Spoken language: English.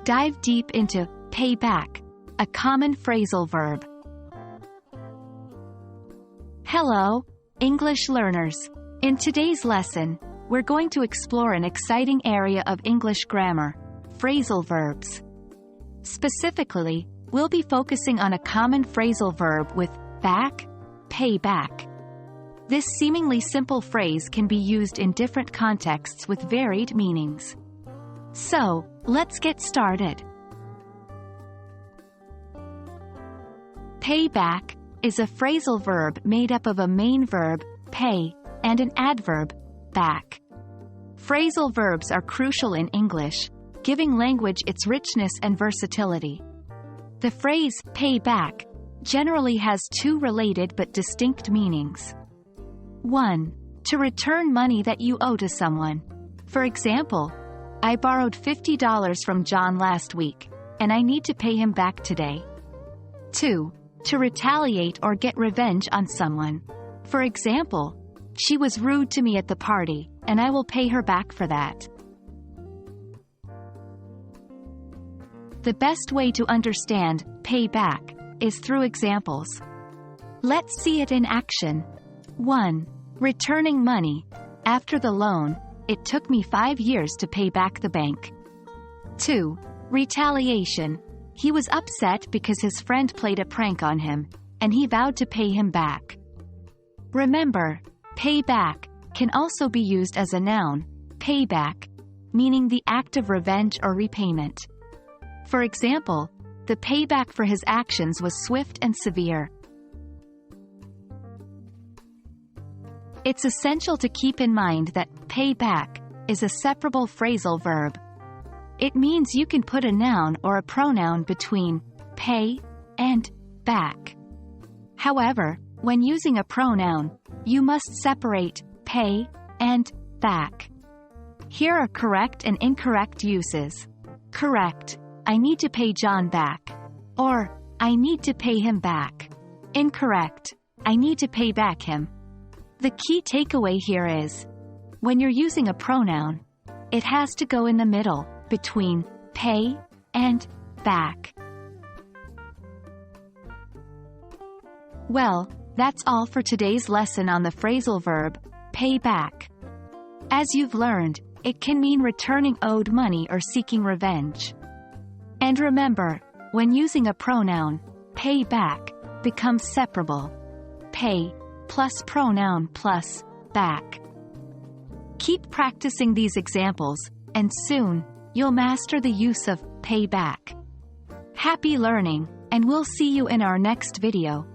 dive deep into pay back, a common phrasal verb. Hello, English learners. In today's lesson, we're going to explore an exciting area of English grammar, phrasal verbs. Specifically, we'll be focusing on a common phrasal verb with back, pay back. This seemingly simple phrase can be used in different contexts with varied meanings. So, let's get started. Pay back is a phrasal verb made up of a main verb, pay, and an adverb, back. Phrasal verbs are crucial in English, giving language its richness and versatility. The phrase, pay back, generally has two related but distinct meanings. 1. To return money that you owe to someone. For example, I borrowed $50 from John last week, and I need to pay him back today. 2. To retaliate or get revenge on someone. For example, she was rude to me at the party, and I will pay her back for that. The best way to understand pay back is through examples. Let's see it in action. 1. Returning money. After the loan, it took me 5 years to pay back the bank. 2. Retaliation. He was upset because his friend played a prank on him, and he vowed to pay him back. Remember, pay back can also be used as a noun, payback, meaning the act of revenge or repayment. For example, the payback for his actions was swift and severe. It's essential to keep in mind that pay back is a separable phrasal verb. It means you can put a noun or a pronoun between pay and back. However, when using a pronoun, you must separate pay and back. Here are correct and incorrect uses. Correct: I need to pay John back. Or, I need to pay him back. Incorrect: I need to pay back him. The key takeaway here is, when you're using a pronoun, it has to go in the middle, between pay and back. Well, that's all for today's lesson on the phrasal verb, pay back. As you've learned, it can mean returning owed money or seeking revenge. And remember, when using a pronoun, pay back becomes separable. Pay plus pronoun plus back. Keep practicing these examples, and soon, you'll master the use of pay back. Happy learning, and we'll see you in our next video.